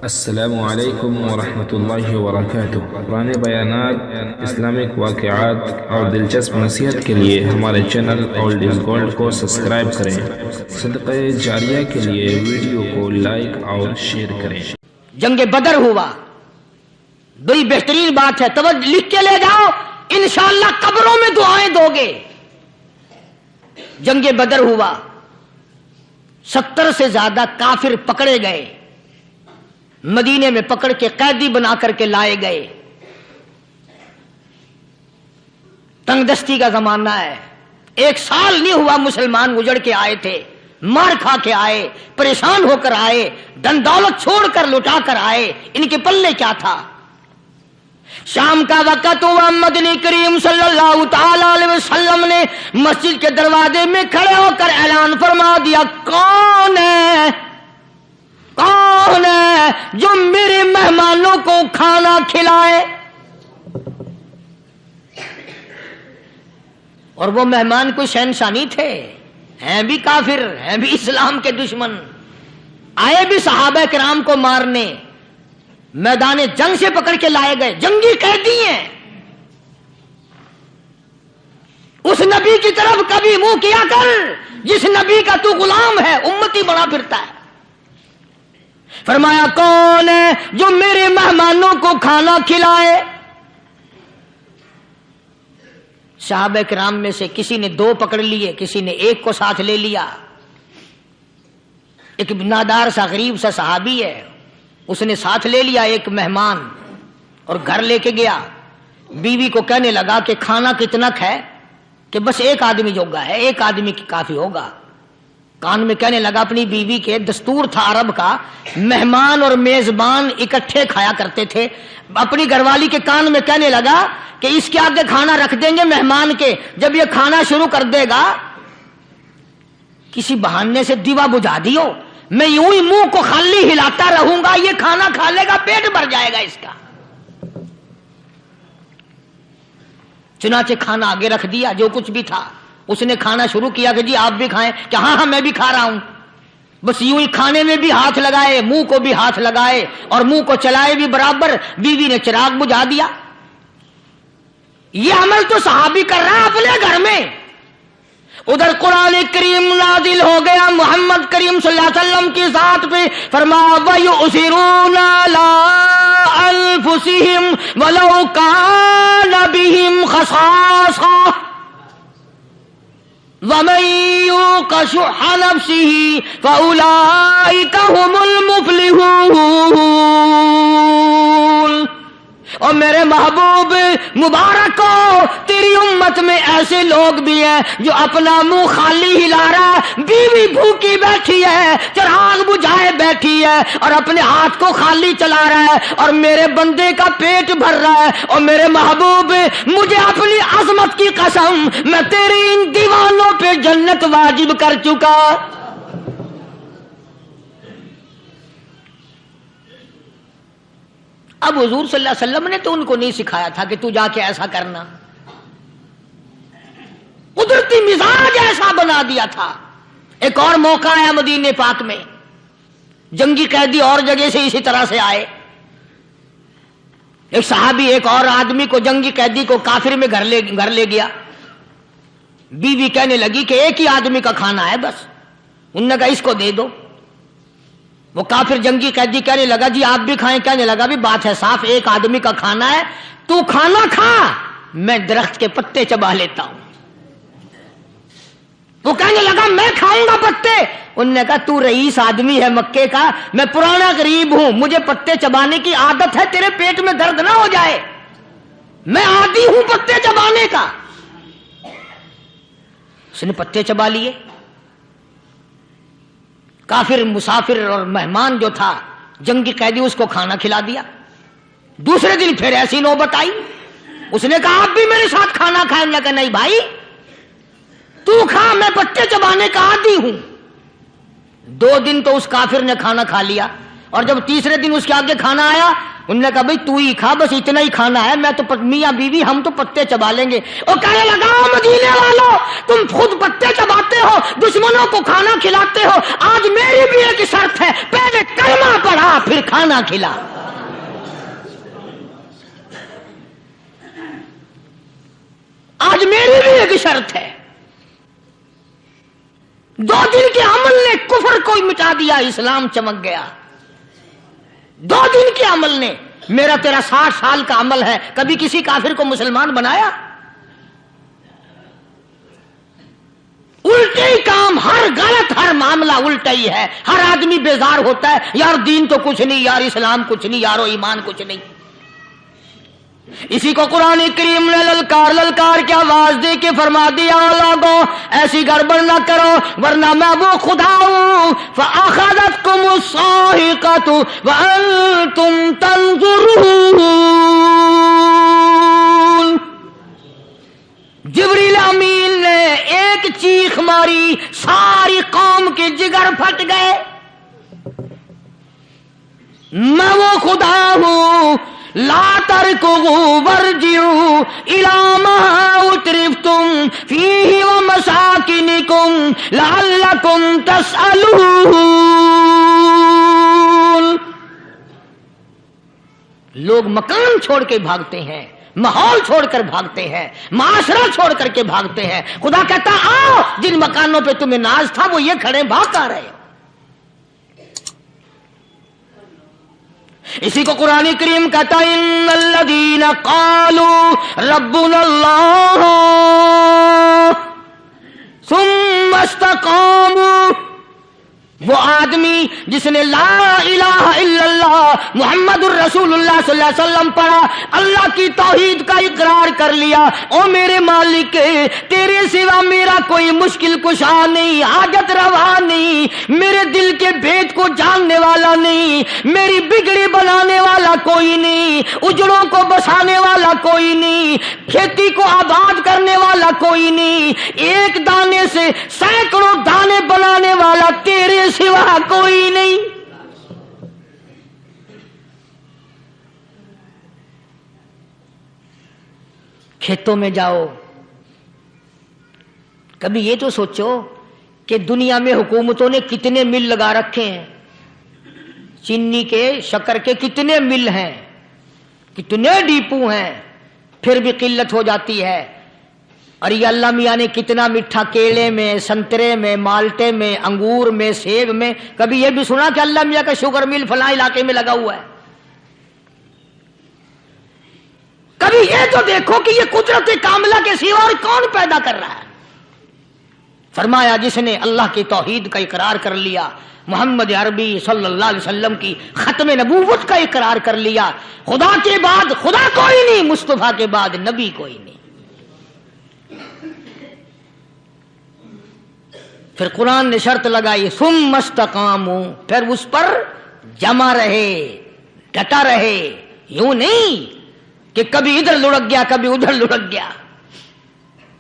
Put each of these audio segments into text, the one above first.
السلام علیکم ورحمۃ اللہ وبرکاتہ۔ پرانے بیانات، اسلامک واقعات اور دلچسپ نصیحت کے لیے ہمارے چینل اولڈ از گولڈ کو سبسکرائب کریں۔ صدقہ جاریہ کے لیے ویڈیو کو لائک اور شیئر کریں۔ جنگ بدر ہوا، بڑی بہترین بات ہے، توجہ لکھ کے لے جاؤ، انشاءاللہ قبروں میں دعائیں دو گے۔ جنگ بدر ہوا، 70 سے زیادہ کافر پکڑے گئے، مدینے میں پکڑ کے قیدی بنا کر کے لائے گئے۔ تنگ دستی کا زمانہ ہے، 1 سال نہیں ہوا مسلمان اجڑ کے آئے تھے، مار کھا کے آئے، پریشان ہو کر آئے، دن دولت چھوڑ کر لٹا کر آئے، ان کے پلے کیا تھا؟ شام کا وقت ہوا، مدنی کریم صلی اللہ تعالی علیہ وسلم نے مسجد کے دروازے میں کھڑے ہو کر اعلان فرما دیا، کون ہے جو میرے مہمانوں کو کھانا کھلائے؟ اور وہ مہمان کوئی شہنشاہ نہیں تھے، ہیں بھی کافر، ہیں بھی اسلام کے دشمن، آئے بھی صحابہ کرام کو مارنے، میدان جنگ سے پکڑ کے لائے گئے، جنگی قیدی ہیں۔ اس نبی کی طرف کبھی منہ کیا کر جس نبی کا تو غلام ہے، امتی بنا پھرتا ہے۔ فرمایا کون ہے جو میرے مہمانوں کو کھانا کھلائے؟ صحابہ کرام میں سے کسی نے 2 پکڑ لیے، کسی نے 1 کو ساتھ لے لیا۔ ایک نادار سا غریب سا صحابی ہے، اس نے ساتھ لے لیا 1 مہمان اور گھر لے کے گیا۔ بیوی کو کہنے لگا کہ کھانا کتنا ہے؟ کہ بس 1 آدمی جوگا ہے، 1 آدمی کی کافی ہوگا۔ کان میں کہنے لگا، اپنی بیوی کے دستور تھا عرب کا، مہمان اور میزبان اکٹھے کھایا کرتے تھے۔ اپنی گھر والی کے کان میں کہنے لگا کہ اس کے آگے کھانا رکھ دیں گے مہمان کے، جب یہ کھانا شروع کر دے گا کسی بہانے سے دیوا بجھا دیو، میں یوں ہی منہ کو خالی ہلاتا رہوں گا، یہ کھانا کھا لے گا، پیٹ بھر جائے گا اس کا۔ چنانچہ کھانا آگے رکھ دیا، جو کچھ بھی تھا۔ اس نے کھانا شروع کیا کہ جی آپ بھی کھائیں، کہ ہاں میں بھی کھا رہا ہوں۔ بس یوں ہی کھانے میں بھی ہاتھ لگائے، منہ کو بھی ہاتھ لگائے اور منہ کو چلائے بھی برابر۔ بیوی نے چراغ بجھا دیا۔ یہ عمل تو صحابی کر رہا ہے اپنے گھر میں۔ ادھر قرآن کریم نازل ہو گیا محمد کریم صلی اللہ علیہ وسلم کی ذات پہ، فرمایا وَيُؤْثِرُونَ عَلَىٰ أَنفُسِهِمْ وَلَوْ كَانَ بِهِمْ خَصَاصَةٌ وَمَن يُوقَ شُحَّ نَفْسِهِ فَأُولَٰئِكَ هُمُ الْمُفْلِحُونَ۔ اور میرے محبوب مبارک کو، تیری امت میں ایسے لوگ بھی ہیں جو اپنا منہ خالی ہلا رہا ہے، بیوی بھوکی بیٹھی ہے، چراغ بجھائے بیٹھی ہے اور اپنے ہاتھ کو خالی چلا رہا ہے، اور میرے بندے کا پیٹ بھر رہا ہے۔ اور میرے محبوب، مجھے اپنی عظمت کی قسم، میں تیرے ان دیوانوں پہ جنت واجب کر چکا۔ اب حضور صلی اللہ علیہ وسلم نے تو ان کو نہیں سکھایا تھا کہ تو جا کے ایسا کرنا، قدرتی مزاج ایسا بنا دیا تھا۔ ایک اور موقع آیا مدینے پاک میں، جنگی قیدی اور جگہ سے اسی طرح سے آئے۔ ایک صحابی ایک اور آدمی کو، جنگی قیدی کو کافر میں گھر لے گیا۔ بیوی کہنے لگی کہ 1 ہی آدمی کا کھانا ہے بس، انہوں نے کہا اس کو دے دو۔ وہ کافر جنگی قیدی کہنے لگا جی آپ بھی کھائیں، کہنے لگا بھی بات ہے صاف، 1 آدمی کا کھانا ہے، تو کھانا کھا، میں درخت کے پتے چبا لیتا ہوں۔ وہ کہنے لگا میں کھاؤں گا پتے۔ انہوں نے کہا تو رئیس آدمی ہے مکے کا، میں پرانا غریب ہوں، مجھے پتے چبانے کی عادت ہے، تیرے پیٹ میں درد نہ ہو جائے، میں عادی ہوں پتے چبانے کا۔ اس نے پتے چبا لیے۔ کافر مسافر اور مہمان جو تھا جنگی قیدی، اس کو کھانا کھلا دیا۔ دوسرے دن پھر ایسی نوبت آئی، اس نے کہا آپ بھی میرے ساتھ کھانا کھائیں؟ نے کہا نہیں بھائی تو کھا، میں پتے چبانے کا عادی ہوں۔ 2 دن تو اس کافر نے کھانا کھا لیا، اور جب تیسرے دن اس کے آگے کھانا آیا انہوں نے کہا بھائی تو ہی کھا، بس اتنا ہی کھانا ہے، میں تو میاں بیوی ہم تو پتے چبا لیں گے۔ اور کہنے لگا مدینے والوں تم خود پتے چباتے ہو، دشمنوں کو کھانا کھلاتے ہو، آج میری بھی ایک شرط ہے، پہلے کلمہ پڑھا پھر کھانا کھلا۔ آج میری بھی ایک شرط ہے۔ 2 دن کے عمل نے کفر کو مٹا دیا، اسلام چمک گیا۔ 2 دن کے عمل نے، میرا تیرا 60 سال کا عمل ہے، کبھی کسی کافر کو مسلمان بنایا؟ الٹے ہی کام، ہر غلط، ہر معاملہ الٹا ہی ہے۔ ہر آدمی بیزار ہوتا ہے، یار دین تو کچھ نہیں، یار اسلام کچھ نہیں، یارو ایمان کچھ نہیں۔ اسی کو قرآن کریم نے للکار کے آواز دے کے فرما دیا لوگوں ایسی گڑبڑ نہ کرو ورنہ میں وہ خدا ہوں فَأَخَذَتْكُمُ الصَّاعِقَةُ وَأَنْتُمْ تَنظُرُونَ۔ جبریل امین نے ایک چیخ ماری، ساری قوم کے جگر پھٹ گئے۔ میں وہ خدا ہوں لا ترکضوا وارجعوا إلى ما أترفتم فيه ومساكنكم لعلكم تسألون۔ لوگ مکان چھوڑ کے بھاگتے ہیں، ماحول چھوڑ کر بھاگتے ہیں، معاشرہ چھوڑ کر کے بھاگتے ہیں۔ خدا کہتا آؤ جن مکانوں پہ تمہیں ناز تھا وہ یہ کھڑے بھاگ آ رہے ہو۔ اسی کو قرآن کریم کہتا ہے ان الذین قالوا ربنا اللہ ثم استقاموا، وہ آدمی جس نے لا الہ الا اللہ محمد الرسول اللہ صلی اللہ علیہ وسلم پڑھا، اللہ کی توحید کا اقرار کر لیا، او میرے مالک تیرے سوا میرا کوئی مشکل کشا نہیں، حاجت روا نہیں، میرے دل کے بھید کو جاننے والا نہیں، میری بگڑی بنانے والا کوئی نہیں، اجڑوں کو بسانے والا کوئی نہیں، کھیتی کو آباد کرنے والا کوئی نہیں، ایک دانے سے سینکڑوں دانے بنانے والا تیرے سوا کوئی نہیں۔ کھیتوں میں جاؤ، کبھی یہ تو سوچو کہ دنیا میں حکومتوں نے کتنے مل لگا رکھے ہیں، چینی کے، شکر کے کتنے مل ہیں، کتنے ڈیپو ہیں، پھر بھی قلت ہو جاتی ہے۔ اور یہ اللہ میاں نے کتنا میٹھا کیلے میں، سنترے میں، مالٹے میں، انگور میں، سیب میں، کبھی یہ بھی سنا کہ اللہ میاں کا شوگر مل فلاں علاقے میں لگا ہوا ہے؟ کبھی یہ تو دیکھو کہ یہ قدرت کاملہ کے سوا اور کون پیدا کر رہا ہے؟ فرمایا جس نے اللہ کی توحید کا اقرار کر لیا، محمد عربی صلی اللہ علیہ وسلم کی ختم نبوت کا اقرار کر لیا، خدا کے بعد خدا کوئی نہیں، مصطفیٰ کے بعد نبی کوئی نہیں۔ پھر قرآن نے شرط لگائی ثم استقاموا، پھر اس پر جمع رہے، ڈٹا رہے، یوں نہیں کہ کبھی ادھر لڑک گیا کبھی ادھر لڑک گیا۔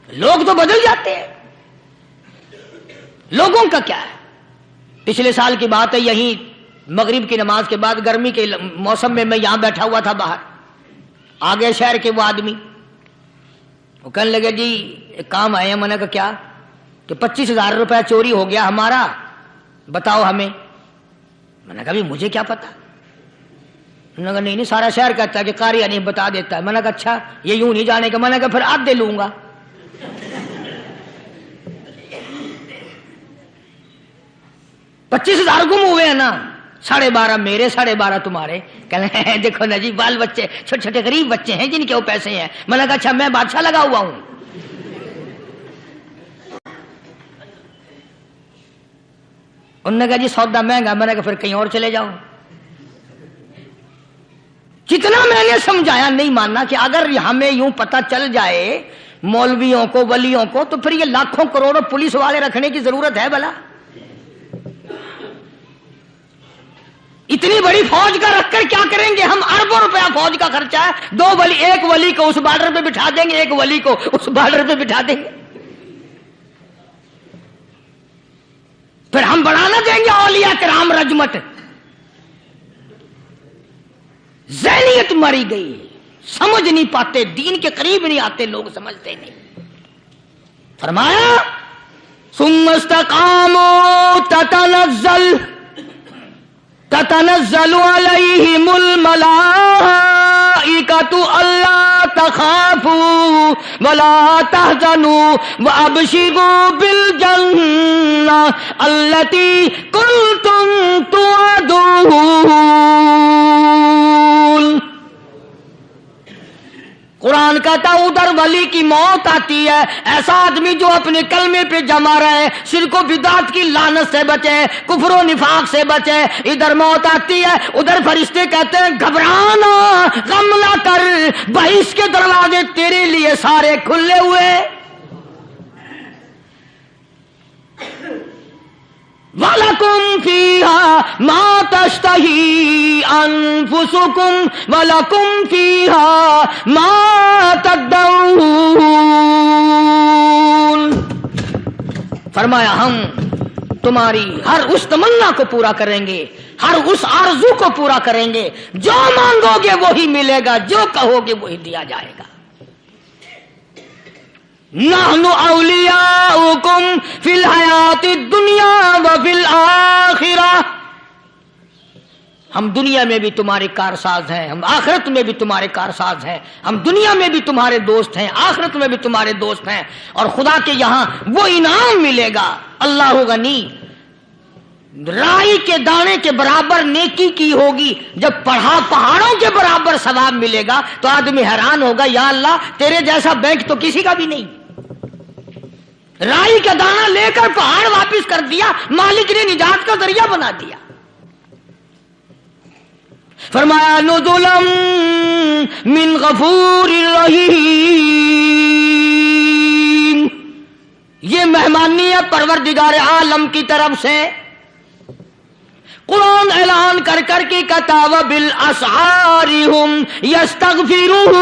لوگ تو بدل جاتے ہیں، لوگوں کا کیا ہے؟ پچھلے سال کی بات ہے، یہیں مغرب کی نماز کے بعد گرمی کے موسم میں یہاں بیٹھا ہوا تھا باہر، آگے شہر کے وہ آدمی، وہ کہنے لگے جی ایک کام آئے ہیں۔ میں نے کہا کیا؟ کہ 25,000 روپے چوری ہو گیا ہمارا، بتاؤ ہمیں۔ میں نے کہا بھی مجھے کیا پتا؟ انہوں نے کہا نہیں سارا شہر کہتا ہے کہ قاری نہیں بتا دیتا ہے۔ میں نے کہا اچھا یہ یوں نہیں جانے کا؟ میں نے کہا پھر آدھے لوں گا۔ 25,000 گم ہوئے ہیں نا، 12.5 میرے 12.5 تمہارے۔ کہنے ہیں دیکھو نا جی بال بچے چھوٹے چھوٹے غریب بچے ہیں جن کے وہ پیسے ہیں۔ میں نے کہا اچھا میں بادشاہ لگا ہوا ہوں؟ انہوں نے کہا جی سودا مہنگا۔ میں نے کہا پھر کہیں اور چلے جاؤ۔ کتنا میں نے سمجھایا نہیں ماننا کہ اگر ہمیں یوں پتہ چل جائے مولویوں کو ولیوں کو تو پھر یہ لاکھوں کروڑوں پولیس والے رکھنے کی ضرورت ہے بھلا؟ اتنی بڑی فوج کا رکھ کر کیا کریں گے ہم؟ اربوں روپیہ فوج کا خرچہ ہے، 2 ولی، ایک ولی کو اس بارڈر پہ بٹھا دیں گے، ایک ولی کو اس بارڈر پہ بٹھا دیں گے، پھر ہم بڑھانا دیں گے اولیاء کرام رجمٹ؟ ذہنیت ماری گئی، سمجھ نہیں پاتے، دین کے قریب نہیں آتے لوگ، سمجھتے نہیں۔ فرمایا ثم استقاموا تتنزل علیہم الملائکۃ الا تخافوا ولا تحزنوا وابشروا بالجنہ التی کنتم توعدون۔ قرآن کہتا ادھر ولی کی موت آتی ہے، ایسا آدمی جو اپنے کلمے پہ جمع رہے، شرک و بدعت کی لعنت سے بچے، کفر و نفاق سے بچے، ادھر موت آتی ہے، ادھر فرشتے کہتے ہیں گھبرانا، غم نہ کر، بہشت کے دروازے تیرے لیے سارے کھلے ہوئے۔ وَلَكُمْ فِيهَا مَا تَشْتَهِي أَنفُسُكُمْ وَلَكُمْ فِيهَا مَا تَدَّعُونَ۔ فرمایا ہم تمہاری ہر اس تمنا کو پورا کریں گے، ہر اس آرزو کو پورا کریں گے، جو مانگو گے وہی ملے گا، جو کہو گے وہی دیا جائے گا۔ نحن اولیاؤکم فی الحیات الدنیا وفی الآخرہ، ہم دنیا میں بھی تمہارے کارساز ہیں، ہم آخرت میں بھی تمہارے کارساز ہیں، ہم دنیا میں بھی تمہارے دوست ہیں، آخرت میں بھی تمہارے دوست ہیں، اور خدا کے یہاں وہ انعام ملے گا۔ اللہ غنی، رائی کے دانے کے برابر نیکی کی ہوگی، جب پہاڑوں کے برابر ثواب ملے گا تو آدمی حیران ہوگا، یا اللہ تیرے جیسا بینک تو کسی کا بھی نہیں۔ رائی کا دانہ لے کر پہاڑ واپس کر دیا، مالک نے نجات کا ذریعہ بنا دیا۔ فرمایا نزلا من غفور رحیم، یہ مہمانی ہے پروردگار عالم کی طرف سے۔ قرآن اعلان کر کر کے کہتا وبالاسحار هم یستغفرون۔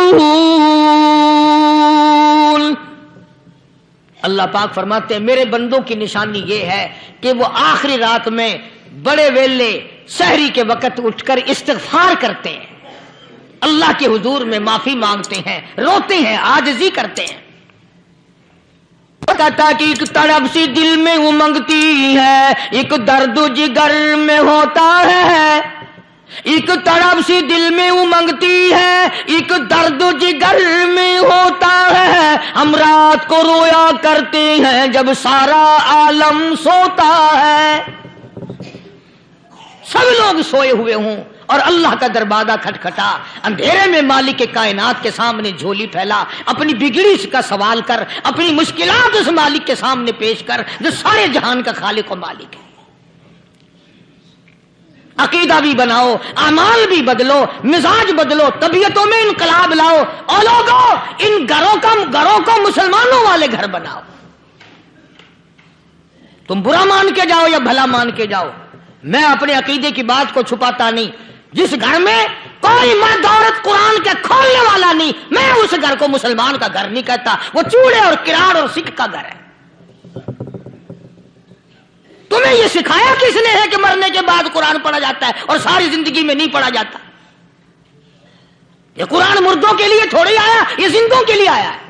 اللہ پاک فرماتے ہیں میرے بندوں کی نشانی یہ ہے کہ وہ آخری رات میں بڑے ویلے سحری کے وقت اٹھ کر استغفار کرتے ہیں، اللہ کے حضور میں معافی مانگتے ہیں، روتے ہیں، عاجزی کرتے ہیں۔ کہتا کہ ایک تڑپ سی دل میں امنگتی ہے، ایک درد جگر میں ہوتا ہے، ایک تڑپ سی دل میں امنگتی ہے، ایک درد جگر میں ہوتا ہے، ہم رات کو رویا کرتے ہیں جب سارا عالم سوتا ہے۔ سب لوگ سوئے ہوئے ہوں اور اللہ کا دروازہ کھٹکھٹا، اندھیرے میں مالک کائنات کے سامنے جھولی پھیلا، اپنی بگڑی کا سوال کر، اپنی مشکلات اس مالک کے سامنے پیش کر جو سارے جہان کا خالق و مالک ہے۔ عقیدہ بھی بناؤ، اعمال بھی بدلو، مزاج بدلو، طبیعتوں میں انقلاب لاؤ، اور لوگوں ان گھروں کو مسلمانوں والے گھر بناؤ۔ تم برا مان کے جاؤ یا بھلا مان کے جاؤ، میں اپنے عقیدے کی بات کو چھپاتا نہیں۔ جس گھر میں کوئی مرد عورت قرآن کے کھولنے والا نہیں، میں اس گھر کو مسلمان کا گھر نہیں کہتا، وہ چوڑے اور کراڑ اور سکھ کا گھر ہے۔ تمہیں یہ سکھایا کس نے ہے کہ مرنے کے بعد قرآن پڑھا جاتا ہے اور ساری زندگی میں نہیں پڑھا جاتا؟ یہ قرآن مردوں کے لیے تھوڑی آیا، یہ زندوں کے لیے آیا ہے۔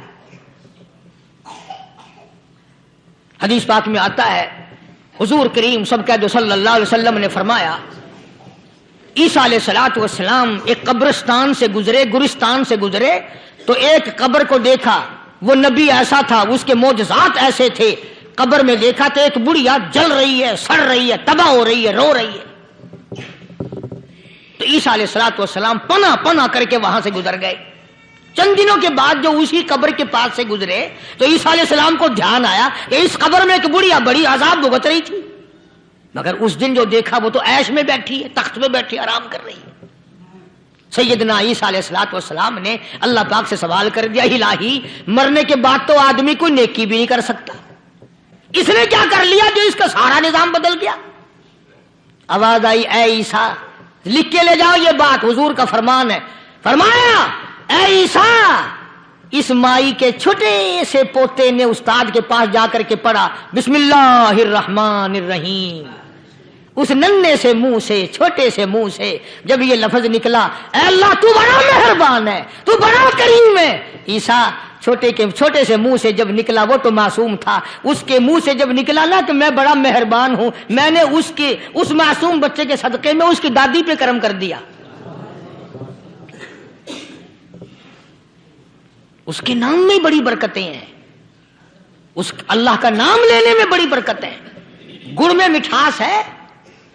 حدیث پاک میں آتا ہے حضور کریم سب کہہ دو صلی اللہ علیہ وسلم نے فرمایا عیسیٰ علیہ الصلوۃ والسلام ایک قبرستان سے گزرے، گورستان سے گزرے تو ایک قبر کو دیکھا، وہ نبی ایسا تھا، اس کے معجزات ایسے تھے۔ قبر میں دیکھا تو ایک بڑھیا جل رہی ہے، سڑ رہی ہے، تباہ ہو رہی ہے، رو رہی ہے۔ تو عیسیٰ علیہ الصلوۃ والسلام پناہ کر کے وہاں سے گزر گئے۔ چند دنوں کے بعد جو اسی قبر کے پاس سے گزرے تو عیسیٰ علیہ السلام کو دھیان آیا کہ اس قبر میں ایک بڑھیا بڑی عذاب بھگت رہی تھی، مگر اس دن جو دیکھا وہ تو عیش میں بیٹھی ہے، تخت میں بیٹھی آرام کر رہی ہے۔ سیدنا عیسیٰ علیہ الصلوۃ والسلام نے اللہ پاک سے سوال کر دیا، الہی مرنے کے بعد تو آدمی کوئی نیکی بھی نہیں کر سکتا، اس نے کیا کر لیا جو اس کا سارا نظام بدل گیا؟ آواز آئی اے عیسیٰ لکھ کے لے جاؤ یہ بات، حضور کا فرمان ہے۔ فرمایا اے عیسیٰ، اس مائی کے چھوٹے سے پوتے نے استاد کے پاس جا کر کے پڑھا بسم اللہ الرحمن الرحیم، اس ننھے سے منہ سے، چھوٹے سے منہ سے جب یہ لفظ نکلا، اے اللہ تو بڑا مہربان ہے، تو بڑا کریم ہے، عیسیٰ چھوٹے سے منہ سے جب نکلا، وہ تو معصوم تھا، اس کے منہ سے جب نکلا نا کہ میں بڑا مہربان ہوں، میں نے اس معصوم بچے کے صدقے میں اس کی دادی پہ کرم کر دیا۔ اس کے نام میں بڑی برکتیں ہیں، اس اللہ کا نام لینے میں بڑی برکت ہے۔ گڑ میں مٹھاس ہے،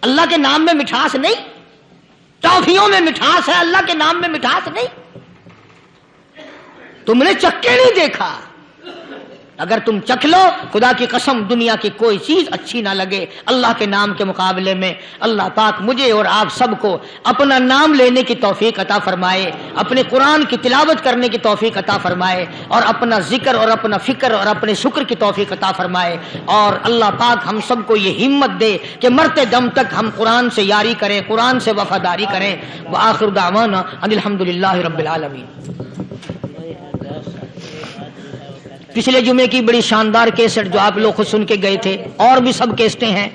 اللہ کے نام میں مٹھاس نہیں۔ ٹافیوں میں مٹھاس ہے، اللہ کے نام میں مٹھاس نہیں۔ تم نے چکھ کے نہیں دیکھا، اگر تم چکھ لو، خدا کی قسم دنیا کی کوئی چیز اچھی نہ لگے اللہ کے نام کے مقابلے میں۔ اللہ پاک مجھے اور آپ سب کو اپنا نام لینے کی توفیق عطا فرمائے، اپنے قرآن کی تلاوت کرنے کی توفیق عطا فرمائے، اور اپنا ذکر اور اپنا فکر اور اپنے شکر کی توفیق عطا فرمائے، اور اللہ پاک ہم سب کو یہ ہمت دے کہ مرتے دم تک ہم قرآن سے یاری کریں، قرآن سے وفاداری کریں۔ وآخر دعوانا ان الحمدللہ رب العالمین۔ پچھلے جمعے کی بڑی شاندار کیسٹ جو آپ لوگ خود سن کے گئے تھے، اور بھی سب کیسٹیں ہیں،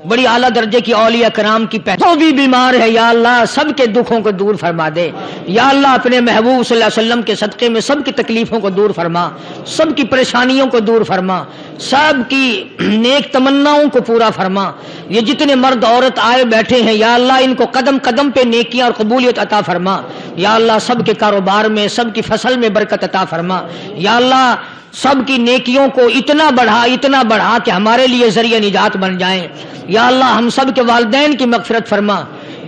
بڑی اعلیٰ درجے کی اولیاء کرام کی جو بھی بیمار ہے یا اللہ سب کے دکھوں کو دور فرما دے، یا اللہ اپنے محبوب صلی اللہ علیہ وسلم کے صدقے میں سب کی تکلیفوں کو دور فرما، سب کی پریشانیوں کو دور فرما، سب کی نیک تمناؤں کو پورا فرما۔ یہ جتنے مرد عورت آئے بیٹھے ہیں یا اللہ ان کو قدم قدم پہ نیکیاں اور قبولیت عطا فرما، یا اللہ سب کے کاروبار میں، سب کی فصل میں برکت عطا فرما، یا اللہ سب کی نیکیوں کو اتنا بڑھا کہ ہمارے لیے ذریعہ نجات بن جائیں۔ یا اللہ ہم سب کے والدین کی مغفرت فرما۔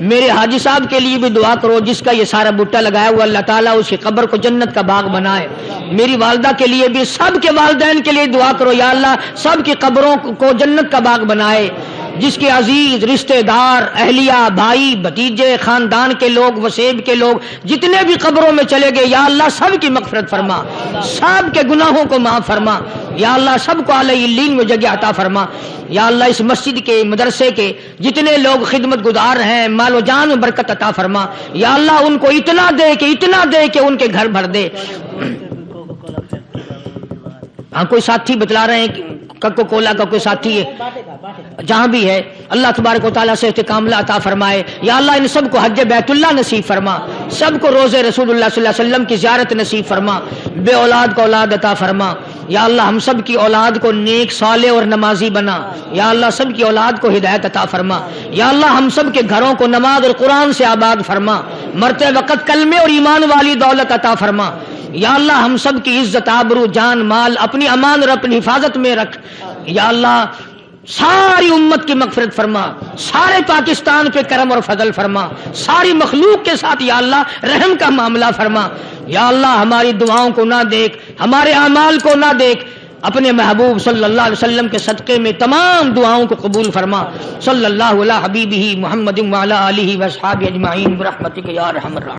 میرے حاجی صاحب کے لیے بھی دعا کرو، جس کا یہ سارا بوٹا لگایا ہوا، اللہ تعالیٰ اس کی قبر کو جنت کا باغ بنائے۔ میری والدہ کے لیے بھی، سب کے والدین کے لیے دعا کرو، یا اللہ سب کی قبروں کو جنت کا باغ بنائے۔ جس کے عزیز رشتہ دار، اہلیہ، بھائی، بھتیجے، خاندان کے لوگ، وسیب کے لوگ جتنے بھی قبروں میں چلے گئے، یا اللہ سب کی مغفرت فرما، سب کے گناہوں کو معاف فرما، یا اللہ سب کو اعلی علیین میں جگہ عطا فرما۔ یا اللہ اس مسجد کے، مدرسے کے جتنے لوگ خدمت گزار ہیں، مال و جان میں برکت عطا فرما، یا اللہ ان کو اتنا دے کہ ان کے گھر بھر دے۔ ہاں کوئی ساتھی بتلا رہے ہیں، کوکو کولا کا کوئی ساتھی ہے جہاں بھی ہے، اللہ تبارک و تعالیٰ سے استقامت عطا فرمائے۔ یا اللہ ان سب کو حج بیت اللہ نصیب فرما، سب کو روزے رسول اللہ صلی اللہ علیہ وسلم کی زیارت نصیب فرما، بے اولاد کو اولاد عطا فرما۔ یا اللہ ہم سب کی اولاد کو نیک، صالح اور نمازی بنا، یا اللہ سب کی اولاد کو ہدایت عطا فرما۔ یا اللہ ہم سب کے گھروں کو نماز اور قرآن سے آباد فرما، مرتے وقت کلمے اور ایمان والی دولت عطا فرما۔ یا اللہ ہم سب کی عزت، آبرو، جان، مال اپنی امان اور اپنی حفاظت میں رکھ۔ یا اللہ ساری امت کی مغفرت فرما، سارے پاکستان پہ کرم اور فضل فرما، ساری مخلوق کے ساتھ یا اللہ رحم کا معاملہ فرما۔ یا اللہ ہماری دعاؤں کو نہ دیکھ، ہمارے اعمال کو نہ دیکھ، اپنے محبوب صلی اللہ علیہ وسلم کے صدقے میں تمام دعاؤں کو قبول فرما۔ صلی اللہ علی حبیبہ محمد وعلی آلہ واصحابہ اجمعین برحمتک یا ارحم الراحمین۔